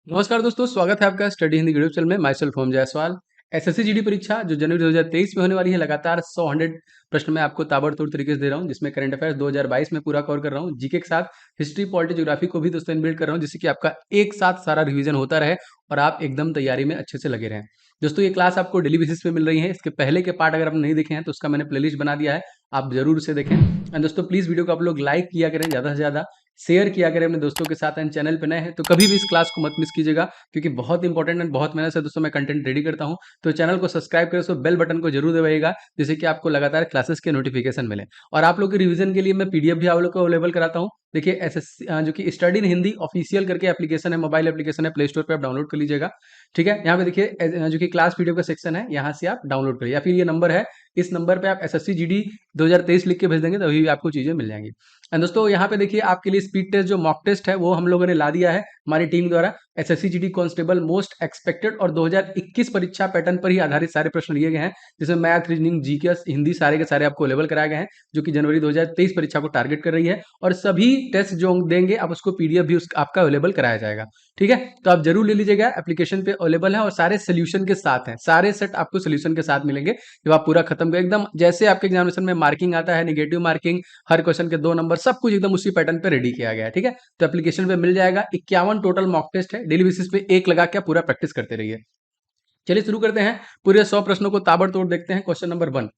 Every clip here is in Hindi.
नमस्कार दोस्तों, स्वागत है आपका स्टडी हिंदी यूट्यूब चैनल में। Myself Om Jaiswal. SSC GD परीक्षा जो जनवरी 2023 में होने वाली है, लगातार 100 प्रश्न मैं आपको ताबड़तोड़ तरीके से दे रहा हूं, जिसमें करंट अफेयर्स 2022 में पूरा कवर कर रहा हूं। जीके के साथ हिस्ट्री, पॉलिटी, ज्योग्राफी को भी दोस्तों इनबिल्ड कर रहा हूं, जिससे कि आपका एक साथ सारा रिवीजन होता रहे और आप एकदम तैयारी में अच्छे से लगे रहें। दोस्तों, ये क्लास आपको डेली बेसिस पे मिल रही है। इसके पहले के पार्ट अगर आप नहीं देखे हैं तो उसका मैंने प्लेलिस्ट बना दिया है, आप जरूर उसे देखें। एंड दोस्तों, प्लीज वीडियो को आप लोग लाइक किया करें, ज्यादा से ज्यादा शेयर किया करें अपने दोस्तों के साथ। एंड चैनल पे नए हैं तो कभी भी इस क्लास को मत मिस कीजिएगा, क्योंकि बहुत इंपॉर्टेंट एंड बहुत मेहनत से दोस्तों मैं कंटेंट रेडी करता हूं। तो चैनल को सब्सक्राइब करें, तो बेल बटन को जरूर दबाइएगा, जिससे कि आपको लगातार क्लासेस के नोटिफिकेशन मिले। और आप लोग के रिवीजन के लिए मैं पीडीएफ भी आप लोग को अवेलेबल कराता हूँ। देखिए, एसएससी जो कि स्टडी इन हिंदी ऑफिशियल करके एप्लीकेशन है, मोबाइल एप्लीकेशन है, प्ले स्टोर पे आप डाउनलोड कर लीजिएगा। ठीक है, यहाँ पे देखिए जो कि क्लास पीडीएफ का सेक्शन है, यहाँ से आप डाउनलोड करिए, या फिर ये नंबर है, इस नंबर पे आप एसएससी जीडी 2023 लिख के भेज देंगे, तभी भी आपको चीजें मिल जाएंगी। एंड दोस्तों, यहाँ पे देखिए आपके लिए स्पीड टेस्ट जो मॉक टेस्ट है वो हम लोगों ने ला दिया है हमारी टीम द्वारा। SSC GD constable most expected और 2021 परीक्षा पैटर्न पर ही आधारित सारे प्रश्न लिए गए हैं, जिसमें मैथ, रीजनिंग, जीके, हिंदी सारे के सारे आपको अवेलेबल कराए गए हैं, जो कि जनवरी 2023 परीक्षा को टारगेट कर रही है। और सभी टेस्ट जो देंगे आप उसको पीडीएफ भी आपका अवेलेबल कराया जाएगा। ठीक है, तो आप जरूर ले लीजिएगा, एप्लीकेशन पे अवेलेबल है और सारे सोल्यूशन के साथ हैं, सारे सेट आपको सोल्यूशन के साथ मिलेंगे जब आप पूरा खत्म कर एकदम जैसे आपके एग्जामिनेशन में मार्किंग आता है, निगेटिव मार्किंग, हर क्वेश्चन के 2 नंबर, सब कुछ एकदम उसी पैटर्न पे रेडी किया गया है। ठीक है, तो एप्लीकेशन पे मिल जाएगा। 51 टोटल मॉक टेस्ट है, डेली बेसिस पे एक लगा के पूरा प्रैक्टिस करते रहिए। चलिए शुरू करते हैं, पूरे 100 प्रश्नों को ताबड़तोड़ देखते हैं। क्वेश्चन नंबर 1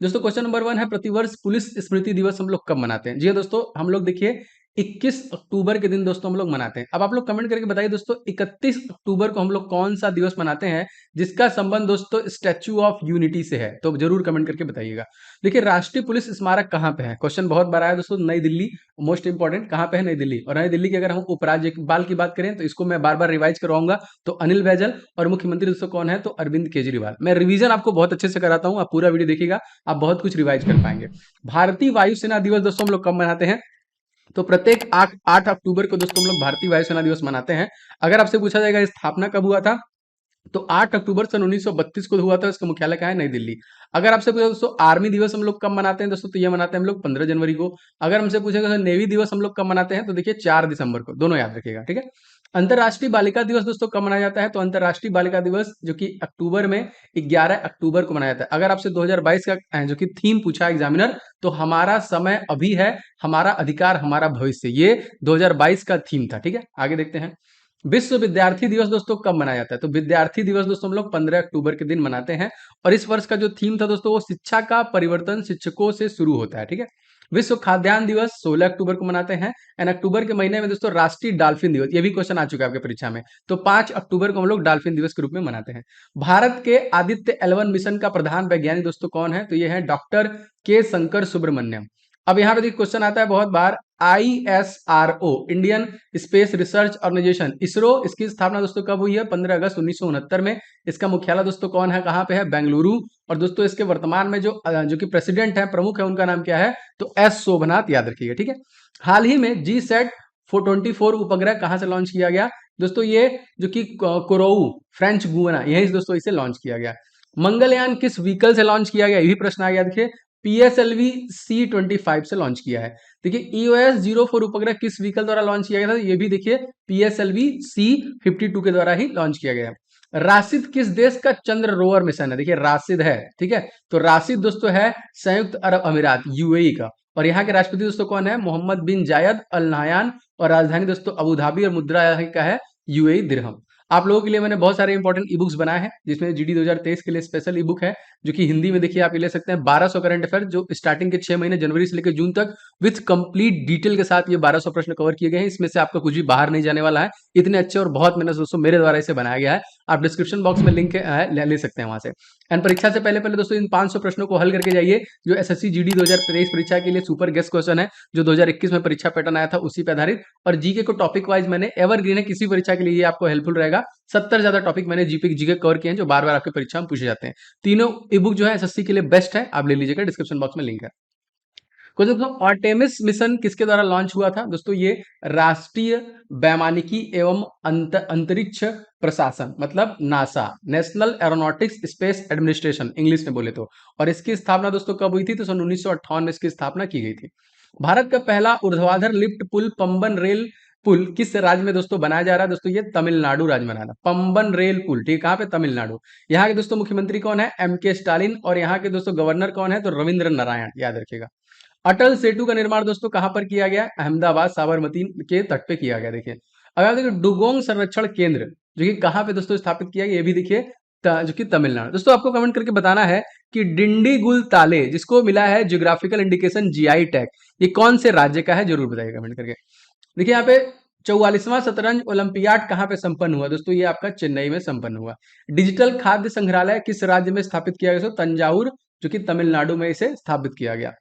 दोस्तों, क्वेश्चन नंबर 1 है, प्रतिवर्ष पुलिस स्मृति दिवस हम लोग कब मनाते हैं? जी हाँ दोस्तों, हम लोग देखिए 21 अक्टूबर के दिन दोस्तों हम लोग मनाते हैं। अब आप लोग कमेंट करके बताइए दोस्तों, 31 अक्टूबर को हम लोग कौन सा दिवस मनाते हैं जिसका संबंध दोस्तों स्टैच्यू ऑफ यूनिटी से है? तो जरूर कमेंट करके बताइएगा। देखिए, राष्ट्रीय पुलिस स्मारक कहाँ पे है? क्वेश्चन बहुत बार आया दोस्तों, नई दिल्ली। मोस्ट इंपॉर्टेंट, कहाँ पे है? नई दिल्ली। और नई दिल्ली की अगर हम उपराज्यपाल की बात करें तो इसको मैं बार बार रिवाइज करवाऊंगा, तो अनिल बैजल। और मुख्यमंत्री दोस्तों कौन है? तो अरविंद केजरीवाल। मैं रिवीजन आपको बहुत अच्छे से कराता हूँ, आप पूरा वीडियो देखिएगा, आप बहुत कुछ रिवाइज कर पाएंगे। भारतीय वायुसेना दिवस दोस्तों हम लोग कब मनाते हैं? तो प्रत्येक 8 अक्टूबर को दोस्तों हम लोग भारतीय वायुसेना दिवस मनाते हैं। अगर आपसे पूछा जाएगा स्थापना कब हुआ था, तो 8 अक्टूबर सन 1932 को हुआ था। इसका मुख्यालय कहाँ है? नई दिल्ली। अगर आपसे पूछा दोस्तों आर्मी दिवस हम लोग कब मनाते हैं दोस्तों, तो ये मनाते हैं हम लोग 15 जनवरी को। अगर हमसे पूछेगा सर नेवी दिवस हम लोग कब मनाते हैं, तो देखिए 4 दिसंबर को, दोनों याद रखिएगा। ठीक है, अंतर्राष्ट्रीय बालिका दिवस दोस्तों कब मनाया जाता है? तो अंतर्राष्ट्रीय बालिका दिवस जो कि अक्टूबर में 11 अक्टूबर को मनाया जाता है। अगर आपसे 2022 का जो कि थीम पूछा एग्जामिनर, तो हमारा समय अभी है, हमारा अधिकार हमारा भविष्य, ये 2022 का थीम था। ठीक है, आगे देखते हैं। विश्व विद्यार्थी दिवस दोस्तों कब मनाया जाता है? तो विद्यार्थी दिवस दोस्तों हम लोग 15 अक्टूबर के दिन मनाते हैं। और इस वर्ष का जो थीम था दोस्तों, वो शिक्षा का परिवर्तन शिक्षकों से शुरू होता है। ठीक है, विश्व खाद्यान्न दिवस 16 अक्टूबर को मनाते हैं। एंड अक्टूबर के महीने में दोस्तों राष्ट्रीय डॉल्फिन दिवस, ये भी क्वेश्चन आ चुका है आपके परीक्षा में, तो 5 अक्टूबर को हम लोग डॉल्फिन दिवस के रूप में मनाते हैं। भारत के आदित्य L1 मिशन का प्रधान वैज्ञानिक दोस्तों कौन है? तो ये है डॉक्टर के शंकर सुब्रमण्यम। अब यहाँ पे देखिए क्वेश्चन आता है बहुत बार, ISRO Indian space research organisation, ISRO, इसकी स्थापना दोस्तों कब हुई है? 15 अगस्त 1969 में। इसका मुख्यालय दोस्तों कौन है, कहाँ पे है? बेंगलुरु। और दोस्तों इसके वर्तमान में जो कि प्रेसिडेंट है, प्रमुख है, उनका नाम क्या है? तो एस शोभनाथ, याद रखिएगा। ठीक है, हाल ही में GSAT 424 उपग्रह कहाँ से लॉन्च किया गया? दोस्तों ये जो कि कोरोऊ, फ्रेंच गुयाना, यही दोस्तों इसे लॉन्च किया गया। मंगलयान किस व्हीकल से लॉन्च किया गया? ये भी प्रश्न आ गया। देखिए, PSLV C25 से लॉन्च किया है। देखिए, EOS 04 उपग्रह किस व्हीकल द्वारा लॉन्च किया गया था? ये भी देखिए PSLV C52 के द्वारा ही लॉन्च किया गया है। राशिद किस देश का चंद्र रोवर मिशन है? देखिए राशिद है। ठीक है, तो राशिद दोस्तों है संयुक्त अरब अमीरात, UAE का। और यहाँ के राष्ट्रपति दोस्तों कौन है? मोहम्मद बिन जायद अल नहयान। और राजधानी दोस्तों अबू धाबी, और मुद्रा यहाँ का है UAE दिरहम। आप लोगों के लिए मैंने बहुत सारे इंपॉर्टेंट ई बुक्स बनाए हैं, जिसमें GD 2023 के लिए स्पेशल ई बुक है, जो कि हिंदी में देखिए आप ये ले सकते हैं। 1200 करंट अफेयर जो स्टार्टिंग के 6 महीने जनवरी से लेकर जून तक विथ कंप्लीट डिटेल के साथ ये 1200 प्रश्न कवर किए गए हैं। इसमें से आपका कुछ भी बाहर नहीं जाने वाला है, इतने अच्छे और बहुत मेहनत दोस्तों मेरे द्वारा इसे बनाया गया है। आप डिस्क्रिप्शन बॉक्स में लिंक ले सकते हैं वहां से। एंड परीक्षा से पहले पहले दोस्तों इन 500 प्रश्नों को हल करके जाइए, जो SSC GD 2023 परीक्षा के लिए सुपर गेस्ट क्वेश्चन है, जो 2021 में परीक्षा पैटर्न आया था उसी पे आधारित। और जीके को टॉपिक वाइज मैंने एवरग्रीन है, किसी परीक्षा के लिए ये आपको हेल्पफुल रहेगा। 70 ज्यादा टॉपिक मैंने जीके कवर किए हैं, जो बार बार आपकी परीक्षा में पूछे जाते हैं। तीनों ई बुक जो है SSC के लिए बेस्ट है, आप ले लीजिएगा, डिस्क्रिप्शन बॉक्स में लिंक है। कुछ दोस्तों, आर्टेमिस मिशन किसके द्वारा लॉन्च हुआ था? दोस्तों ये राष्ट्रीय वैमानिकी एवं अंतरिक्ष प्रशासन, मतलब NASA, national aeronautics space administration English में बोले तो। और इसकी स्थापना दोस्तों कब हुई थी? तो सन 1958 में इसकी स्थापना की गई थी। भारत का पहला ऊर्ध्वाधर लिफ्ट पुल पंबन रेल पुल किस राज्य में दोस्तों बनाया जा रहा है? दोस्तों ये तमिलनाडु राज्य में बना रहा है। पंबन रेल पुल, ठीक है, कहाँ पे? तमिलनाडु। यहाँ के दोस्तों मुख्यमंत्री कौन है? एम के स्टालिन। और यहाँ के दोस्तों गवर्नर कौन है? तो रविंद्र नारायण, याद रखिएगा। अटल सेतु का निर्माण दोस्तों कहां पर किया गया? अहमदाबाद साबरमती के तट पे किया गया। देखिए, अगर आप देखिए डुगोंग संरक्षण केंद्र जो कि कहां पे दोस्तों स्थापित किया गया, ये भी देखिए जो कि तमिलनाडु। दोस्तों आपको कमेंट करके बताना है कि डिंडीगुल ताले जिसको मिला है जियोग्राफिकल इंडिकेशन जीआई टैग, ये कौन से राज्य का है? जरूर बताइए कमेंट करके। देखिए यहाँ पे 44वां शतरंज ओलंपियाड कहाँ पे संपन्न हुआ? दोस्तों ये आपका चेन्नई में संपन्न हुआ। डिजिटल खाद्य संग्रहालय किस राज्य में स्थापित किया गया? तंजावुर, जो कि तमिलनाडु में इसे स्थापित किया गया।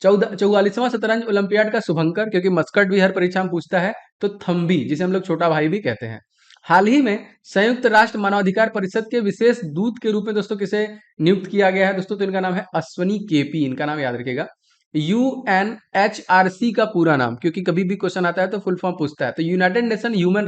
44वां शतरंज ओलंपियाड का शुभंकर, क्योंकि मस्कट भी हर परीक्षा में पूछता है, तो थम्बी, जिसे हम लोग छोटा भाई भी कहते हैं। हाल ही में संयुक्त राष्ट्र मानवाधिकार परिषद के विशेष दूत के रूप में दोस्तों किसे नियुक्त किया गया है? दोस्तों तो इनका नाम है अश्वनी केपी, इनका नाम याद रखिएगा। यूएनएचआरसी का पूरा नाम, क्योंकि कभी भी क्वेश्चन आता है तो फुल फॉर्म पूछता है, तो United nation human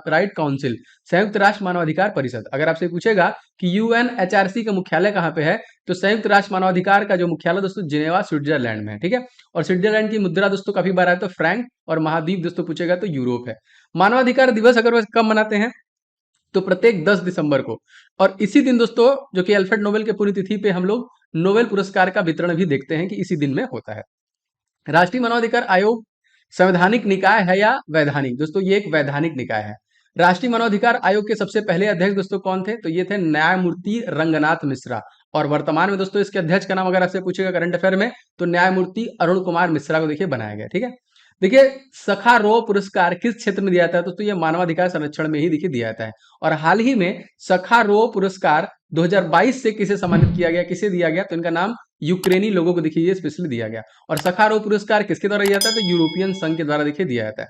right council, संयुक्त राष्ट्र मानवाधिकार परिषद। अगर आपसे पूछेगा कि यूएनएचआरसी का मुख्यालय कहाँ पे है, तो संयुक्त राष्ट्र मानवाधिकार का जो मुख्यालय दोस्तों जिनेवा स्विट्जरलैंड में है, ठीक है। और स्विट्जरलैंड की मुद्रा दोस्तों काफी बार आया तो फ्रैंक, और महाद्वीप दोस्तों पूछेगा तो यूरोप है। मानवाधिकार दिवस अगर कब मनाते हैं, तो प्रत्येक 10 दिसंबर को। और इसी दिन दोस्तों जो कि अल्फ्रेड नोबेल के पुण्यतिथि पे हम लोग नोबेल पुरस्कार का वितरण भी देखते हैं कि इसी दिन में होता है। राष्ट्रीय मानवाधिकार आयोग संवैधानिक निकाय है या वैधानिक? दोस्तों ये एक वैधानिक निकाय है। राष्ट्रीय मानवाधिकार आयोग के सबसे पहले अध्यक्ष दोस्तों कौन थे? तो ये थे न्यायमूर्ति रंगनाथ मिश्रा। और वर्तमान में दोस्तों इसके अध्यक्ष का नाम अगर आपसे पूछेगा करंट अफेयर में, तो न्यायमूर्ति अरुण कुमार मिश्रा को देखिए बनाया गया, ठीक है। देखिए सखारोव पुरस्कार किस क्षेत्र में दिया जाता है? दोस्तों ये मानवाधिकार संरक्षण में ही देखिए दिया जाता है। और हाल ही में सखारोव पुरस्कार 2022 से किसे सम्मानित किया गया, किसे दिया गया? तो इनका नाम यूक्रेनी लोगों को देखिए स्पेशली दिया गया। और सखारोव पुरस्कार किसके द्वारा दिया जाता है? तो यूरोपियन संघ के द्वारा देखिए दिया जाता है।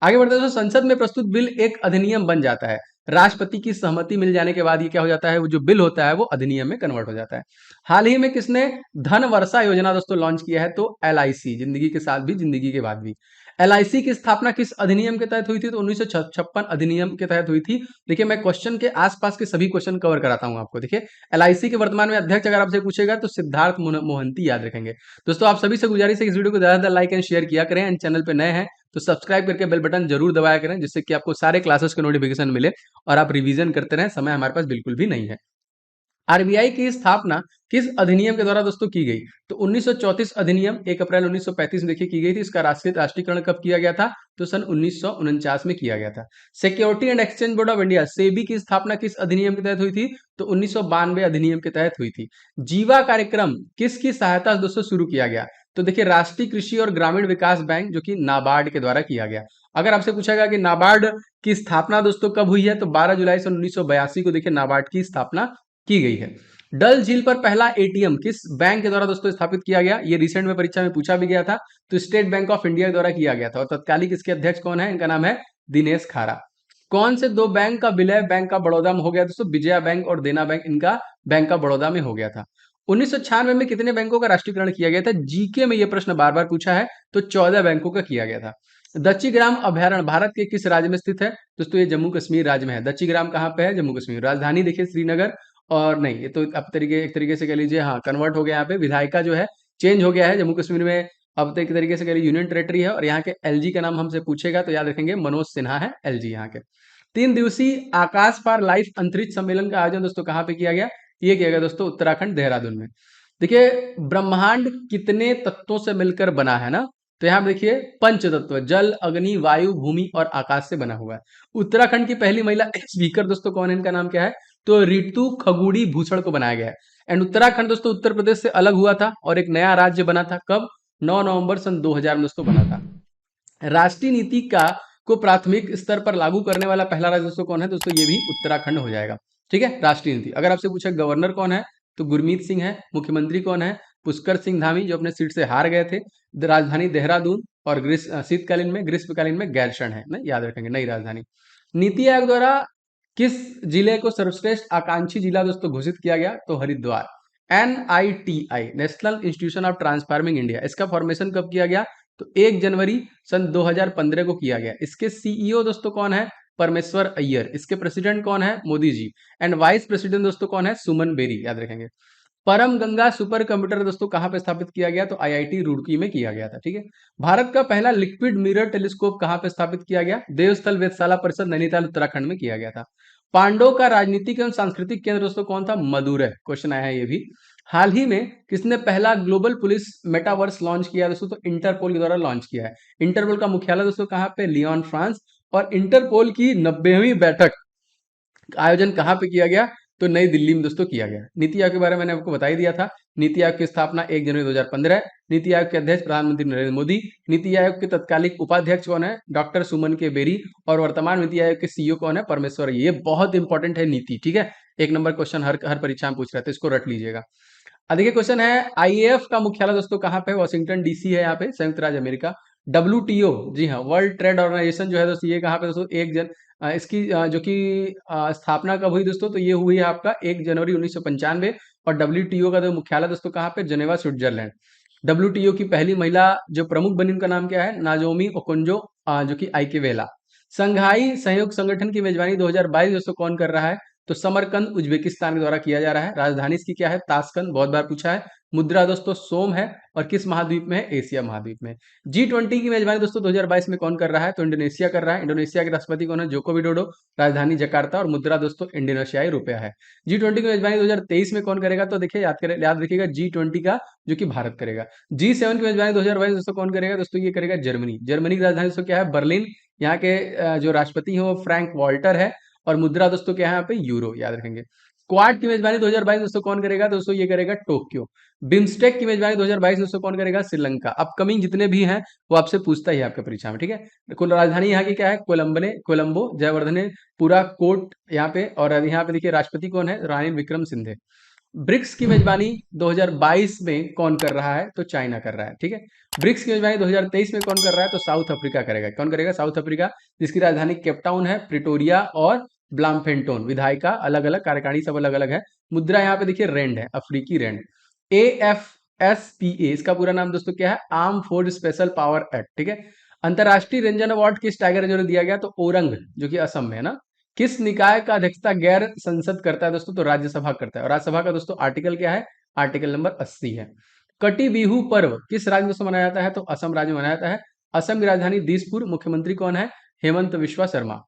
आगे बढ़ते हैं, संसद में प्रस्तुत बिल एक अधिनियम बन जाता है। राष्ट्रपति की सहमति मिल जाने के बाद ये क्या हो जाता है? वो जो बिल होता है वो अधिनियम में कन्वर्ट हो जाता है। हाल ही में किसने धन वर्षा योजना दोस्तों लॉन्च किया है? तो एलआईसी, जिंदगी के साथ भी जिंदगी के बाद भी। एलआईसी की स्थापना किस अधिनियम के तहत हुई थी? तो 1956 अधिनियम के तहत हुई थी। देखिए मैं क्वेश्चन के आसपास के सभी क्वेश्चन कवर कराता हूं आपको। देखिए एलआईसी के वर्तमान में अध्यक्ष अगर आपसे पूछेगा तो सिद्धार्थ मोहंती, याद रखेंगे। दोस्तों आप सभी से गुजारिश है इस वीडियो को ज्यादा लाइक एंड शेयर किया करें। एंड चैनल पे नए हैं तो सब्सक्राइब करके बेल बटन जरूर दबाया करें, जिससे कि आपको सारे क्लासेस के नोटिफिकेशन मिले और आप रिवीजन करते रहें। समय हमारे पास बिल्कुल भी नहीं है। आरबीआई की स्थापना किस अधिनियम के द्वारा दोस्तों की गई? तो 1934 अधिनियम 1 अप्रैल 1935 में देखिए की गई थी। इसका राष्ट्रीयकरण कब किया गया था? तो सन 1949 में किया गया था। Security and exchange board of India SEBI की स्थापना किस अधिनियम के तहत हुई थी? तो 1992 अधिनियम के तहत हुई थी। जीवा कार्यक्रम किसकी सहायता से दोस्तों शुरू किया गया? तो देखिए राष्ट्रीय कृषि और ग्रामीण विकास बैंक, जो कि नाबार्ड के द्वारा किया गया। अगर आपसे पूछेगा कि नाबार्ड की स्थापना दोस्तों कब हुई है, तो 12 जुलाई सन 1982 को देखिए नाबार्ड की स्थापना की गई है। डल झील पर पहला एटीएम किस बैंक के द्वारा दोस्तों स्थापित किया गया? ये रिसेंट में परीक्षा में पूछा भी गया था, तो स्टेट बैंक ऑफ इंडिया के द्वारा किया गया था। और तत्कालिक इसके अध्यक्ष कौन है? इनका नाम है दिनेश खारा। कौन से दो बैंक का विलय बैंक ऑफ बड़ौदा में हो गया दोस्तों? विजया बैंक और देना बैंक, इनका बैंक ऑफ बड़ौदा में हो गया था। 1996 में कितने बैंकों का राष्ट्रीयकरण किया गया था? जीके में यह प्रश्न बार बार पूछा है, तो 14 बैंकों का किया गया था। दच्चीग्राम अभयारण्य भारत के किस राज्य में स्थित है? दोस्तों ये जम्मू कश्मीर राज्य में है। दच्चीग्राम कहाँ पे है? जम्मू कश्मीर। राजधानी देखिए श्रीनगर, और नहीं ये तो अब एक तरीके से कह लीजिए, हाँ कन्वर्ट हो गया, यहाँ पे विधायिका जो है चेंज हो गया है। जम्मू कश्मीर में अब तो एक तरीके से कह लीजिए यूनियन टेरेटरी है। और यहाँ के एलजी का नाम हमसे पूछेगा तो याद रखेंगे मनोज सिन्हा है एलजी यहाँ के। 3 दिवसीय आकाश पार लाइफ अंतरिक्ष सम्मेलन का आयोजन दोस्तों कहाँ पे किया गया? ये किया गया दोस्तों उत्तराखंड देहरादून में। देखिए ब्रह्मांड कितने तत्वों से मिलकर बना है ना? तो यहाँ देखिए पंच तत्व जल, अग्नि, वायु, भूमि और आकाश से बना हुआ है। उत्तराखंड की पहली महिला स्पीकर दोस्तों कौन है? इनका नाम क्या है? तो रितु खगुड़ी भूषण को बनाया गया है। एंड उत्तराखंड दोस्तों उत्तर प्रदेश से अलग हुआ था और एक नया राज्य बना था। कब? 9 नवंबर सन 2000 में दोस्तों बना था। राष्ट्रीय नीति का को प्राथमिक स्तर पर लागू करने वाला पहला राज्य दोस्तों कौन है? दोस्तों ये भी उत्तराखंड हो जाएगा, ठीक है। राष्ट्रीय नीति अगर आपसे पूछे गवर्नर कौन है, तो गुरमीत सिंह है। मुख्यमंत्री कौन है? पुष्कर सिंह धामी, जो अपने सीट से हार गए थे। राजधानी देहरादून, और शीतकालीन में ग्रीष्मकालीन में गैरसैंण है ना, याद रखेंगे नई राजधानी। नीति आयोग द्वारा किस जिले को सर्वश्रेष्ठ आकांक्षी जिला दोस्तों घोषित किया गया? तो Haridwar. NITI national institution of transforming India, इसका फॉर्मेशन कब किया गया? तो 1 जनवरी सन 2015 को किया गया। इसके सीईओ दोस्तों कौन है? परमेश्वर अय्यर। इसके प्रेसिडेंट कौन है? Modi ji. And vice president दोस्तों कौन है? सुमन बेरी, याद रखेंगे। परम गंगा सुपर कंप्यूटर दोस्तों कहाँ पे स्थापित किया गया? तो आईआईटी रुड़की में किया गया था। ठीक है। भारत का पहला लिक्विड मिरर टेलीस्कोप कहाँ पे स्थापित किया गया? देवस्थल वेधशाला परिषद नैनीताल उत्तराखंड में किया गया था। पांडवों का राजनीतिक एवं सांस्कृतिक केंद्र दोस्तों कौन था? मदुरै। क्वेश्चन आया है ये भी। हाल ही में किसने पहला ग्लोबल पुलिस मेटावर्स लॉन्च किया दोस्तों? तो इंटरपोल के द्वारा लॉन्च किया है। इंटरपोल का मुख्यालय दोस्तों कहाँ पे? Leone, France. और इंटरपोल की 90वीं बैठक आयोजन कहाँ पे किया गया? तो नई दिल्ली में दोस्तों किया गया। नीति आयोग के बारे में मैंने आपको बता ही दिया था। नीति आयोग की स्थापना 1 जनवरी 2015। नीति आयोग के अध्यक्ष प्रधानमंत्री नरेंद्र मोदी। नीति आयोग के तत्कालिक उपाध्यक्ष कौन है? डॉक्टर सुमन के बेरी। और वर्तमान नीति आयोग के सीईओ कौन है? परमेश्वर। ये बहुत इंपॉर्टेंट है नीति। ठीक है, 1 नंबर क्वेश्चन हर हर परीक्षा में पूछ रहा है, तो इसको रट लीजिएगा। देखिए क्वेश्चन है, आईएएफ का मुख्यालय दोस्तों कहाँ पे? वॉशिंगटन डीसी है, यहाँ पे संयुक्त राज्य अमेरिका। डब्ल्यूटीओ, जी हाँ, वर्ल्ड ट्रेड ऑर्गेनाइजेशन जो है दोस्तों, ये कहाँ पे दोस्तों? इसकी जो कि स्थापना कब हुई दोस्तों? तो ये हुई है आपका 1 जनवरी 1995। और डब्ल्यूटीओ का जो मुख्यालय दोस्तों कहाँ पे? Geneva, Switzerland. डब्ल्यूटीओ की पहली महिला जो प्रमुख बनी, उनका नाम क्या है? नाजोमी ओकोंजो, जो कि आइकेवेला। संघाई सहयोग संगठन की मेजबानी 2022 दोस्तों कौन कर रहा है? तो समरकंद उज्बेकिस्तान के द्वारा किया जा रहा है। राजधानी इसकी क्या है? ताशकंद, बहुत बार पूछा है। मुद्रा दोस्तों सोम है। और किस महाद्वीप में है? एशिया महाद्वीप में। G20 की मेजबानी दोस्तों 2022 में कौन कर रहा है? तो इंडोनेशिया कर रहा है। इंडोनेशिया के राष्ट्रपति कौन है? Joko Widodo. राजधानी जकार्ता। और मुद्रा दोस्तों इंडोनेशियाई रुपया है। G20 की मेजबानी 2023 में कौन करेगा? तो देखिए याद रखिएगा, G20 का जो कि भारत करेगा। G7 की मेजबानी 2022 दोस्तों कौन करेगा? दोस्तों ये करेगा जर्मनी। जर्मनी की राजधानी दोस्तों क्या है? बर्लिन। यहाँ के जो राष्ट्रपति हैं वो फ्रैंक वॉल्टर है। और मुद्रा दोस्तों क्या है यहाँ पे? यूरो, याद रखेंगे। क्वाड की मेजबानी 2022 दोस्तों कौन करेगा? दोस्तों ये करेगा टोक्यो। बिम्स्टेक की मेजबानी 2022 दोस्तों कौन करेगा? श्रीलंका। अपकमिंग जितने भी हैं वो आपसे पूछता ही है आपके परीक्षा में। ठीक है, कुल राजधानी यहाँ की क्या है? कोलंबो, जयवर्धने, पूरा कोट यहाँ पे। और यहाँ पे देखिए राष्ट्रपति कौन है? रानी विक्रम सिंघे। ब्रिक्स की मेजबानी 2022 में कौन कर रहा है? तो चाइना कर रहा है। ठीक है, ब्रिक्स की मेजबानी 2023 में कौन कर रहा है? तो साउथ अफ्रीका करेगा। कौन करेगा? साउथ अफ्रीका, जिसकी राजधानी केपटाउन है, प्रिटोरिया और ब्लामफेंटोन। विधायिका अलग अलग, कार्यकारिणी सब अलग अलग है। मुद्रा यहाँ पे देखिए रेंड है, अफ्रीकी रेंड। AFSPA, इसका पूरा नाम दोस्तों क्या है? Arm force special power act. ठीक है। अंतरराष्ट्रीय रंजन अवार्ड किस टाइगर रिजर्व में दिया गया? तो ओरंग, जो कि असम में है ना। किस निकाय का अध्यक्षता गैर संसद करता है दोस्तों? तो राज्यसभा करता है। और राज्यसभा का दोस्तों आर्टिकल क्या है? आर्टिकल नंबर 80 है। कटी बिहू पर्व किस राज्य में दोस्तों मनाया जाता है? तो असम राज्य में मनाया जाता है। असम की राजधानी दिसपुर। मुख्यमंत्री कौन है? हेमंत विश्वा शर्मा।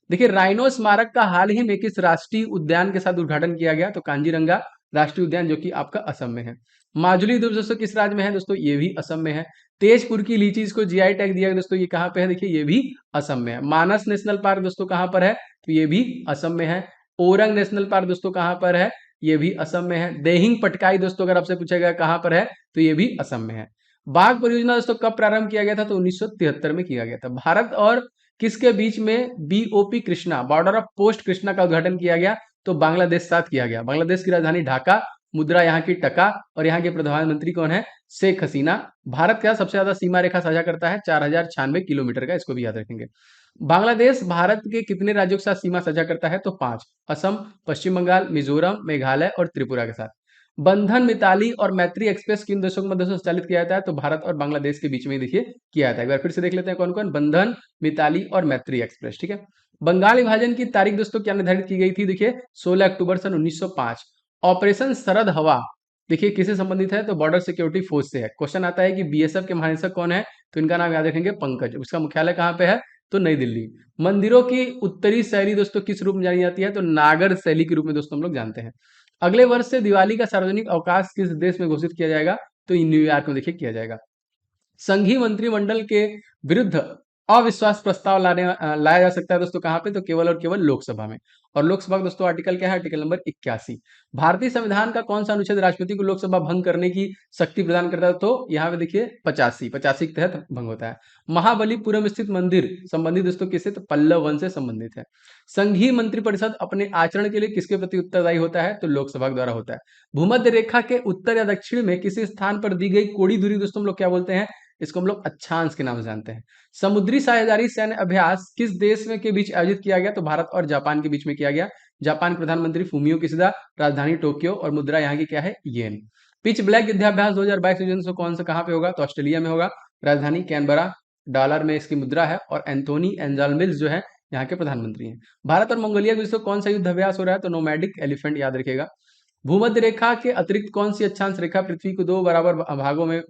देखिए राइनो स्मारक का हाल ही में किस राष्ट्रीय उद्यान के साथ उद्घाटन किया गया? तो कांजीरंगा राष्ट्रीय उद्यान, जो कि आपका असम में है। माजुली द्वीप दोस्तों किस राज्य में है? दोस्तों ये भी असम में है। तेजपुर की लीची, इसको जीआई टैग दिया गया दोस्तों, ये कहाँ पे है? देखिए ये भी असम में है। मानस नेशनल पार्क दोस्तों कहाँ पर है? तो ये भी असम में है। ओरंग नेशनल पार्क दोस्तों कहाँ पर है? ये भी असम में है। देहिंग पटकाई दोस्तों अगर आपसे पूछा गया कहाँ पर है, तो ये भी असम में है। बाघ परियोजना दोस्तों कब प्रारंभ किया गया था? तो 1973 में किया गया था। भारत और किसके बीच में BOP Krishna, border of post Krishna का उद्घाटन किया गया? तो बांग्लादेश साथ किया गया। बांग्लादेश की राजधानी ढाका। मुद्रा यहाँ की टका। और यहाँ के प्रधानमंत्री कौन है? शेख हसीना। भारत का सबसे ज्यादा सीमा रेखा साझा करता है 4096 किलोमीटर का, इसको भी याद रखेंगे। बांग्लादेश भारत के कितने राज्यों के साथ सीमा साझा करता है? तो 5। असम, पश्चिम बंगाल, मिजोरम, मेघालय और त्रिपुरा के साथ। बंधन, मिताली और मैत्री एक्सप्रेस किन देशों के मध्य से संचालित किया जाता है? तो भारत और बांग्लादेश के बीच में देखिए किया जाता है। एक बार फिर से देख लेते हैं कौन कौन। बंधन, मिताली और मैत्री एक्सप्रेस। ठीक है। बंगाल विभाजन की तारीख दोस्तों क्या निर्धारित की गई थी? देखिए 16 अक्टूबर सन 1905। ऑपरेशन सरद हवा देखिए किससे संबंधित है? तो बॉर्डर सिक्योरिटी फोर्स से है। क्वेश्चन आता है कि बीएसएफ के महानिदेशक कौन है? तो इनका नाम याद रखेंगे, पंकज। उसका मुख्यालय कहाँ पे है? तो नई दिल्ली। मंदिरों की उत्तरी शैली दोस्तों किस रूप में जानी जाती है? तो नागर शैली के रूप में दोस्तों हम लोग जानते हैं। अगले वर्ष से दिवाली का सार्वजनिक अवकाश किस देश में घोषित किया जाएगा? तो न्यूयॉर्क में देखिए किया जाएगा। संघीय मंत्रिमंडल के विरुद्ध अविश्वास प्रस्ताव लाया जा सकता है दोस्तों कहाँ पे? तो केवल और केवल लोकसभा में। और लोकसभा का दोस्तों आर्टिकल क्या है? Article number 81। भारतीय संविधान का कौन सा अनुच्छेद राष्ट्रपति को लोकसभा भंग करने की शक्ति प्रदान करता है? तो यहाँ पे देखिए 85 के तहत भंग होता है। महाबलीपुरम स्थित मंदिर संबंधित दोस्तों किससे? तो पल्लव वंश से संबंधित है। संघीय मंत्रिपरिषद अपने आचरण के लिए किसके प्रति उत्तरदायी होता है? तो लोकसभा के द्वारा होता है। भूमध्य रेखा के उत्तर या दक्षिण में किसी स्थान पर दी गई कोड़ी दूरी दोस्तों हम लोग क्या बोलते हैं? इसको हम लोग अक्षांश के नाम से जानते हैं। समुद्री साझेदारी सैन्य अभ्यास किस देश में के बीच आयोजित किया गया? तो भारत और जापान के बीच में किया गया। जापान प्रधानमंत्री फूमियो किशिदा, राजधानी टोक्यो और मुद्रा यहाँ की क्या है? येन। पिच ब्लैक युद्धाभ्यास 2022 आयोजन से कौन सा कहाँ पे होगा? तो ऑस्ट्रेलिया में होगा। राजधानी कैनबरा। डॉलर में इसकी मुद्रा है। और एंथोनी एंजाल्मिल्स जो है यहाँ के प्रधानमंत्री हैं। भारत और मंगोलिया के बीच तो कौन सा युद्धाभ्यास हो रहा है? तो नोमैडिक एलिफेंट, याद रखिएगा। भूमध्य रेखा के अतिरिक्त कौन सी अक्षांश रेखा पृथ्वी को दो बराबर भागों में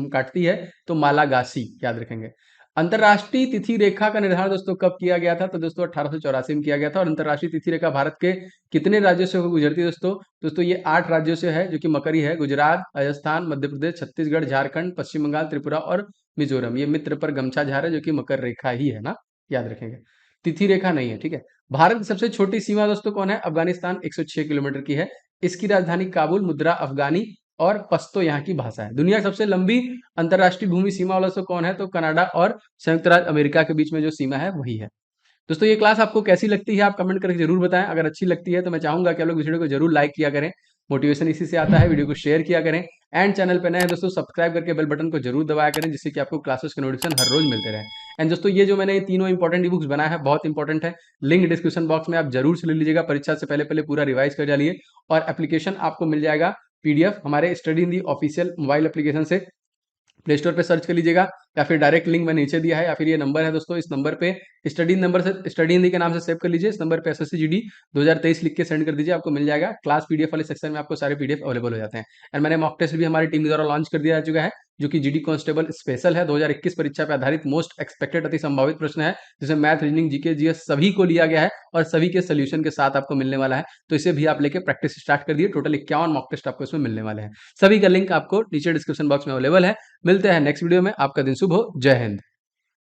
काटती है? तो मालागासी, याद रखेंगे। अंतरराष्ट्रीय तिथि रेखा का निर्धारण दोस्तों कब किया गया था? तो दोस्तों 1884 में किया गया था। और अंतरराष्ट्रीय तिथि रेखा भारत के कितने राज्यों से गुजरती है दोस्तों? दोस्तों ये 8 राज्यों से है, जो कि मकरी है। गुजरात, राजस्थान, मध्य प्रदेश, छत्तीसगढ़, झारखंड, पश्चिम बंगाल, त्रिपुरा और मिजोरम। ये मित्र पर गमछा झार है, जो कि मकर रेखा ही है ना, याद रखेंगे। तिथि रेखा नहीं है, ठीक है। भारत की सबसे छोटी सीमा दोस्तों कौन है? अफगानिस्तान 106 किलोमीटर की है। इसकी राजधानी काबुल, मुद्रा अफगानी और पश्तो यहाँ की भाषा है। दुनिया की सबसे लंबी अंतरराष्ट्रीय भूमि सीमा वाला दोस्तों कौन है? तो कनाडा और संयुक्त राज्य अमेरिका के बीच में जो सीमा है वही है। दोस्तों ये क्लास आपको कैसी लगती है? आप कमेंट करके जरूर बताएं। अगर अच्छी लगती है तो मैं चाहूंगा कि आप लोग वीडियो को जरूर लाइक किया करें, मोटिवेशन इसी से आता है। वीडियो को शेयर किया करें एंड चैनल पे नए हैं दोस्तों सब्सक्राइब करके बेल बटन को जरूर दबाया करें, जिससे कि आपको क्लासेस के नोटिफिकेशन हर रोज मिलते रहे। एंड दोस्तों ये जो मैंने ये तीनों इंपॉर्टेंट ई बुक्स बनाया है बहुत इंपॉर्टेंट है, लिंक डिस्क्रिप्शन बॉक्स में आप जरूर से ले लीजिएगा। परीक्षा से पहले पहले पूरा रिवाइज कर डालिए। और एप्लीकेशन आपको मिल जाएगा पीडीएफ हमारे study in the official mobile application से। प्ले स्टोर पे सर्च कर लीजिएगा, या फिर डायरेक्ट लिंक मैं नीचे दिया है, या फिर ये नंबर है दोस्तों, इस नंबर पे स्टडी नंबर से स्टडी हिंदी के नाम से सेव कर लीजिए। इस नंबर पे एसएससी जीडी 2023 लिख के सेंड कर दीजिए, आपको मिल जाएगा। क्लास पीडीएफ वाले सेक्शन में आपको सारे पीडीएफ अवेलेबल हो जाते हैं। एंड मैंने मॉक टेस्ट भी हमारी टीम द्वारा लॉन्च कर दिया जा चुका है, जो कि जीडी कांस्टेबल स्पेशल है। 2021 परीक्षा पे आधारित मोस्ट एक्सपेक्टेड अति संभावित प्रश्न है, जिसमें मैथ, रीजनिंग, जीके, जीएस सभी को लिया गया है और सभी के सोल्यूशन के साथ आपको मिलने वाला है। तो इसे भी आप लेके प्रैक्टिस स्टार्ट कर दिए। टोटल 51 मॉक टेस्ट आपको इसमें मिलने वाले हैं। सभी का लिंक आपको नीचे डिस्क्रिप्शन बॉक्स में अवेलेबल है। मिलते हैं नेक्स्ट वीडियो में। आपका दिन शुभ हो। जय हिंद।